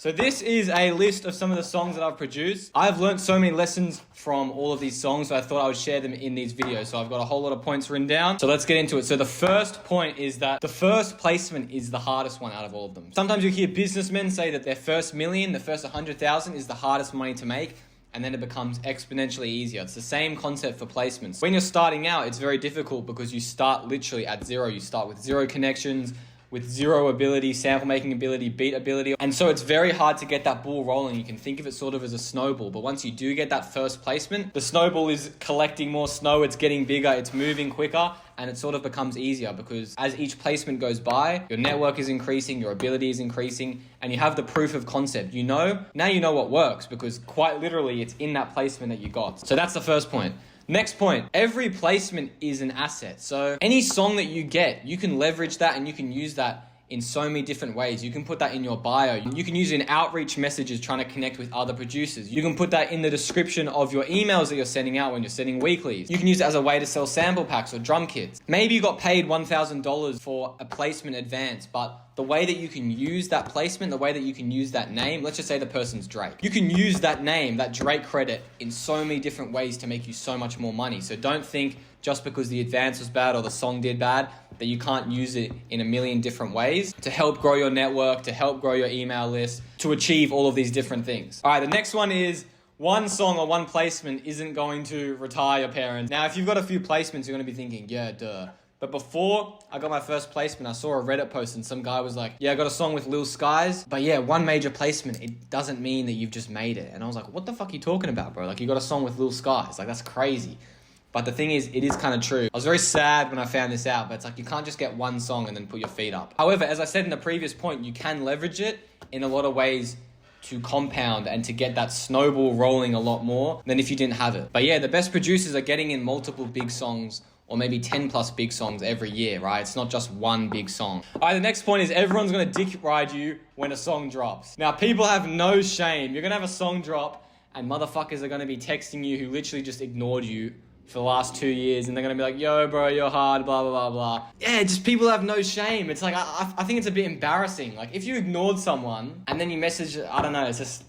So this is a list of some of the songs that I've produced. I've learned so many lessons from all of these songs, so I thought I would share them in these videos. So I've got a whole lot of points written down. So let's get into it. So the first point is that the first placement is the hardest one out of all of them. Sometimes you hear businessmen say that their first million, the first 100,000 is the hardest money to make, and then it becomes exponentially easier. It's the same concept for placements. When you're starting out, it's very difficult because you start literally at zero. You start with zero connections, with zero ability, sample making ability, beat ability. And so it's very hard to get that ball rolling. You can think of it sort of as a snowball, but once you do get that first placement, the snowball is collecting more snow, it's getting bigger, it's moving quicker, and it sort of becomes easier because as each placement goes by, your network is increasing, your ability is increasing, and you have the proof of concept. Now you know what works because quite literally it's in that placement that you got. So that's the first point. Next point, every placement is an asset. So any song that you get, you can leverage that and you can use that in so many different ways. You can put that in your bio. You can use it in outreach messages trying to connect with other producers. You can put that in the description of your emails that you're sending out when you're sending weeklies. You can use it as a way to sell sample packs or drum kits. Maybe you got paid $1,000 for a placement advance, but the way that you can use that placement, the way that you can use that name, let's just say the person's Drake. You can use that name, that Drake credit, in so many different ways to make you so much more money. So don't think just because the advance was bad or the song did bad, that you can't use it in a million different ways to help grow your network, to help grow your email list, to achieve all of these different things. All right, the next one is one song or one placement isn't going to retire your parents. Now, if you've got a few placements, you're going to be thinking, yeah, duh. But before I got my first placement, I saw a Reddit post and some guy was like, yeah, I got a song with Lil Skies, but yeah, one major placement, it doesn't mean that you've just made it. And I was like, what the fuck are you talking about, bro? Like, you got a song with Lil Skies. Like, that's crazy. But the thing is, it is kind of true. I was very sad when I found this out, but it's like, you can't just get one song and then put your feet up. However, as I said in the previous point, you can leverage it in a lot of ways to compound and to get that snowball rolling a lot more than if you didn't have it. But yeah, the best producers are getting in multiple big songs or maybe 10 plus big songs every year, right? It's not just one big song. All right, the next point is everyone's gonna dick ride you when a song drops. Now, people have no shame. You're gonna have a song drop and motherfuckers are gonna be texting you who literally just ignored you for the last 2 years, and they're gonna be like, yo bro, you're hard, blah, blah, blah, blah. Yeah, just people have no shame. It's like, I think it's a bit embarrassing. Like, if you ignored someone and then you message, I don't know, it's just,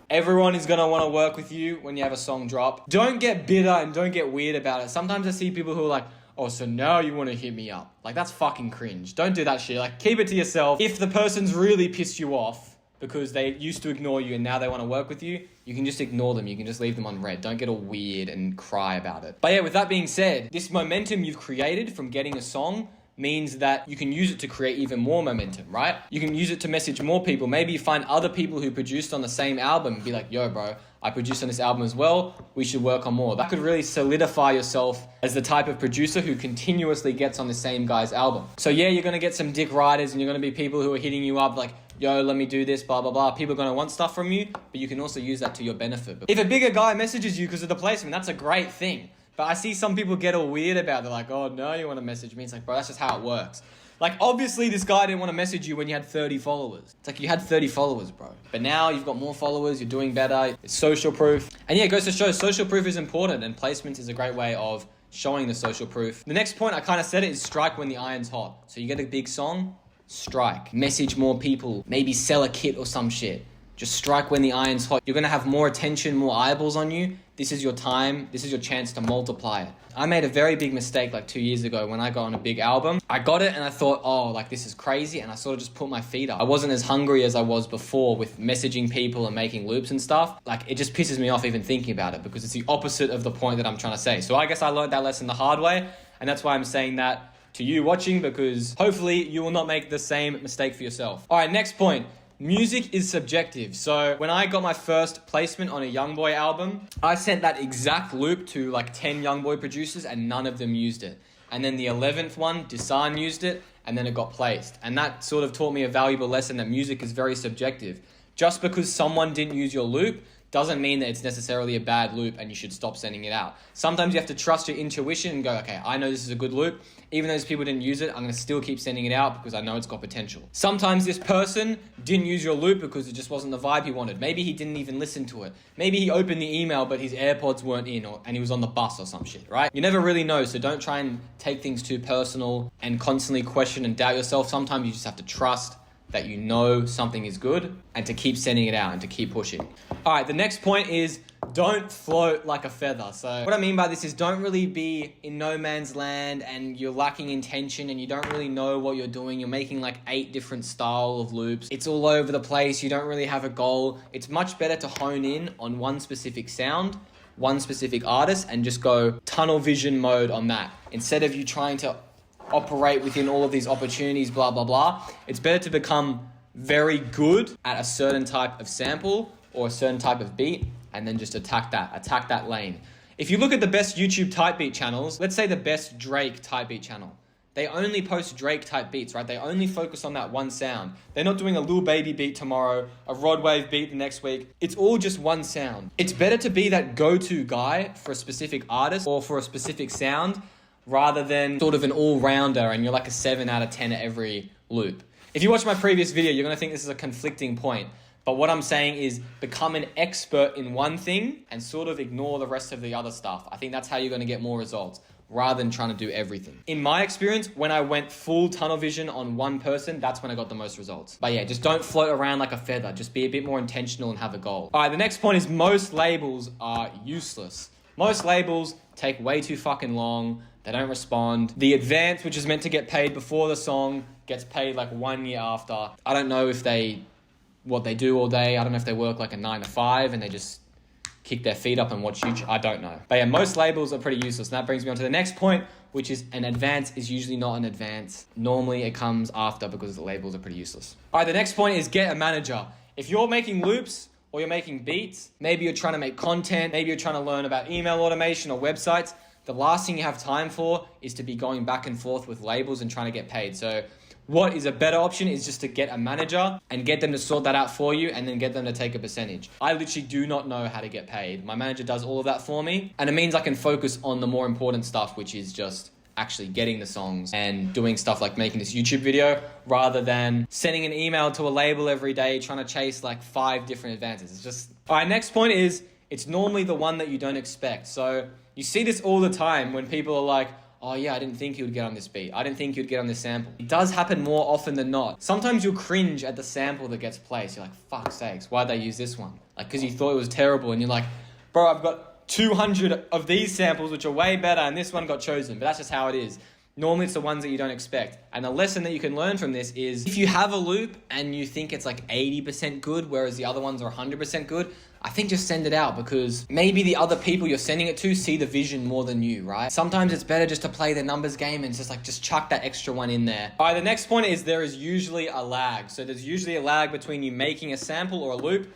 everyone is gonna wanna work with you when you have a song drop. Don't get bitter and don't get weird about it. Sometimes I see people who are like, oh, so now you wanna hit me up. Like, that's fucking cringe. Don't do that shit. Like, keep it to yourself. If the person's really pissed you off because they used to ignore you and now they wanna work with you, you can just ignore them. You can just leave them on red. Don't get all weird and cry about it. But yeah, with that being said, this momentum you've created from getting a song means that you can use it to create even more momentum, right? You can use it to message more people. Maybe you find other people who produced on the same album and be like, yo bro, I produced on this album as well. We should work on more. That could really solidify yourself as the type of producer who continuously gets on the same guy's album. So yeah, you're gonna get some dick riders and you're gonna be people who are hitting you up like, yo, let me do this, blah, blah, blah. People are going to want stuff from you, but you can also use that to your benefit. If a bigger guy messages you because of the placement, that's a great thing. But I see some people get all weird about it. They're like, oh, no, you want to message me? It's like, bro, that's just how it works. Like, obviously, this guy didn't want to message you when you had 30 followers. It's like, you had 30 followers, bro. But now you've got more followers, you're doing better, it's social proof. And yeah, it goes to show social proof is important, and placement is a great way of showing the social proof. The next point, I kind of said it, is strike when the iron's hot. So you get a big song, strike. Message more people. Maybe sell a kit or some shit. Just strike when the iron's hot. You're going to have more attention, more eyeballs on you. This is your time. This is your chance to multiply it. I made a very big mistake like 2 years ago when I got on a big album. I got it and I thought, oh, like this is crazy. And I sort of just put my feet up. I wasn't as hungry as I was before with messaging people and making loops and stuff. Like, it just pisses me off even thinking about it because it's the opposite of the point that I'm trying to say. So I guess I learned that lesson the hard way. And that's why I'm saying that to you watching, because hopefully you will not make the same mistake for yourself. All right, next point. Music is subjective. So when I got my first placement on a Youngboy album, I sent that exact loop to like 10 Youngboy producers and none of them used it. And then the 11th one, Desan used it and then it got placed. And that sort of taught me a valuable lesson that music is very subjective. Just because someone didn't use your loop doesn't mean that it's necessarily a bad loop and you should stop sending it out. Sometimes you have to trust your intuition and go, okay, I know this is a good loop. Even though those people didn't use it, I'm going to still keep sending it out because I know it's got potential. Sometimes this person didn't use your loop because it just wasn't the vibe he wanted. Maybe he didn't even listen to it. Maybe he opened the email, but his AirPods weren't in and he was on the bus or some shit, right? You never really know, so don't try and take things too personal and constantly question and doubt yourself. Sometimes you just have to trust that you know something is good and to keep sending it out and to keep pushing. All right, the next point is don't float like a feather. So what I mean by this is don't really be in no man's land and you're lacking intention and you don't really know what you're doing. You're making like 8 different style of loops. It's all over the place. You don't really have a goal. It's much better to hone in on one specific sound, one specific artist, and just go tunnel vision mode on that. Instead of you trying to operate within all of these opportunities, blah, blah, blah. It's better to become very good at a certain type of sample or a certain type of beat and then just attack that lane. If you look at the best YouTube type beat channels, let's say the best Drake type beat channel, they only post Drake type beats, right? They only focus on that one sound. They're not doing a Lil Baby beat tomorrow, a Rod Wave beat the next week. It's all just one sound. It's better to be that go-to guy for a specific artist or for a specific sound rather than sort of an all-rounder and you're like a 7 out of 10 at every loop. If you watch my previous video, you're gonna think this is a conflicting point. But what I'm saying is become an expert in one thing and sort of ignore the rest of the other stuff. I think that's how you're gonna get more results rather than trying to do everything. In my experience, when I went full tunnel vision on one person, that's when I got the most results. But yeah, just don't float around like a feather. Just be a bit more intentional and have a goal. All right, the next point is most labels are useless. Most labels take way too fucking long. They don't respond. The advance, which is meant to get paid before the song, gets paid like 1 year after. I don't know if what they do all day. I don't know if they work like a 9 to 5 and they just kick their feet up and watch YouTube. I don't know. But yeah, most labels are pretty useless. And that brings me on to the next point, which is an advance is usually not an advance. Normally it comes after because the labels are pretty useless. All right, the next point is get a manager. If you're making loops or you're making beats, maybe you're trying to make content, maybe you're trying to learn about email automation or websites, the last thing you have time for is to be going back and forth with labels and trying to get paid. So what is a better option is just to get a manager and get them to sort that out for you and then get them to take a percentage. I literally do not know how to get paid. My manager does all of that for me and it means I can focus on the more important stuff, which is just actually getting the songs and doing stuff like making this YouTube video rather than sending an email to a label every day trying to chase like 5 different advances. It's just... All right, next point is it's normally the one that you don't expect. So you see this all the time when people are like, oh yeah, I didn't think he would get on this beat. I didn't think he would get on this sample. It does happen more often than not. Sometimes you'll cringe at the sample that gets placed. You're like, fuck sakes, why'd they use this one? Like, because you thought it was terrible and you're like, bro, I've got 200 of these samples which are way better and this one got chosen. But that's just how it is. Normally it's the ones that you don't expect. And the lesson that you can learn from this is if you have a loop and you think it's like 80% good, whereas the other ones are 100% good, I think just send it out because maybe the other people you're sending it to see the vision more than you, right? Sometimes it's better just to play the numbers game and just chuck that extra one in there. All right, the next point is there is usually a lag. So there's usually a lag between you making a sample or a loop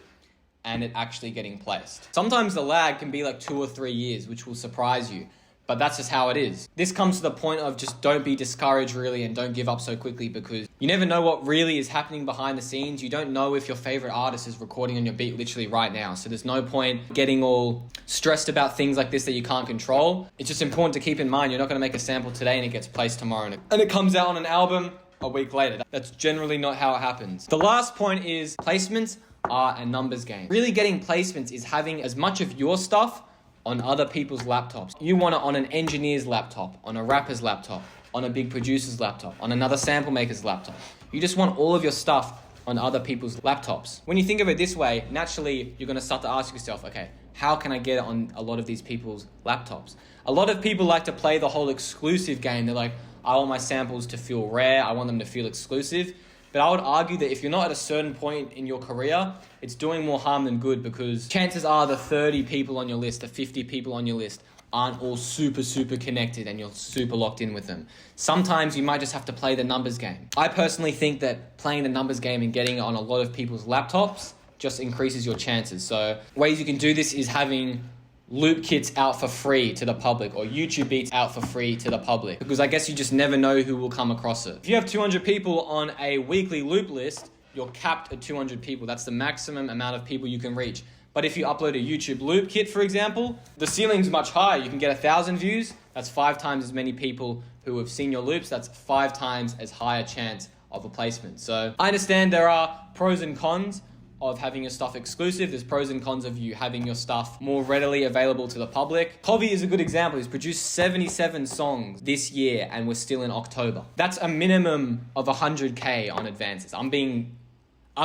and it actually getting placed. Sometimes the lag can be like 2 or 3 years, which will surprise you. But that's just how it is. This comes to the point of just don't be discouraged really and don't give up so quickly because you never know what really is happening behind the scenes. You don't know if your favorite artist is recording on your beat literally right now. So there's no point getting all stressed about things like this that you can't control. It's just important to keep in mind you're not going to make a sample today and it gets placed tomorrow and it comes out on an album a week later. That's generally not how it happens. The last point is placements are a numbers game. Really getting placements is having as much of your stuff on other people's laptops. You want it on an engineer's laptop, on a rapper's laptop, on a big producer's laptop, on another sample maker's laptop. You just want all of your stuff on other people's laptops. When you think of it this way, naturally, you're gonna start to ask yourself, okay, how can I get it on a lot of these people's laptops? A lot of people like to play the whole exclusive game. They're like, I want my samples to feel rare. I want them to feel exclusive. But I would argue that if you're not at a certain point in your career, it's doing more harm than good because chances are the 30 people on your list, the 50 people on your list aren't all super connected and you're super locked in with them. Sometimes you might just have to play the numbers game. I personally think that playing the numbers game and getting it on a lot of people's laptops just increases your chances. So ways you can do this is having loop kits out for free to the public or YouTube beats out for free to the public because I guess you just never know who will come across it. If you have 200 people on a weekly loop list, you're capped at 200 people. That's the maximum amount of people you can reach. But if you upload a YouTube loop kit, for example, the ceiling's much higher. You can get 1,000 views. That's 5 times as many people who have seen your loops. That's 5 times as high a chance of a placement. So I understand there are pros and cons of having your stuff exclusive. There's pros and cons of you having your stuff more readily available to the public. Hovey is a good example. He's produced 77 songs this year and we're still in October. That's a minimum of 100K on advances. I'm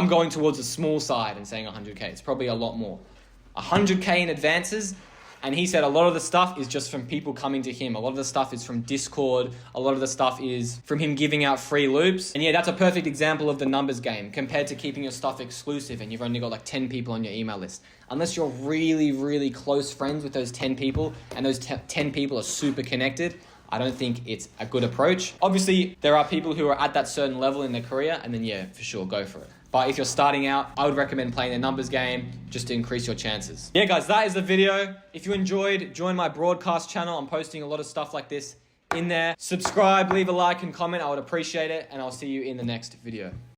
going towards the small side and saying 100K. It's probably a lot more. 100K in advances. And he said a lot of the stuff is just from people coming to him. A lot of the stuff is from Discord. A lot of the stuff is from him giving out free loops. And yeah, that's a perfect example of the numbers game compared to keeping your stuff exclusive and you've only got like 10 people on your email list. Unless you're really, really close friends with those 10 people and those 10 people are super connected, I don't think it's a good approach. Obviously, there are people who are at that certain level in their career and then yeah, for sure, go for it. But if you're starting out, I would recommend playing the numbers game just to increase your chances. Yeah, guys, that is the video. If you enjoyed, join my broadcast channel. I'm posting a lot of stuff like this in there. Subscribe, leave a like and comment. I would appreciate it. And I'll see you in the next video.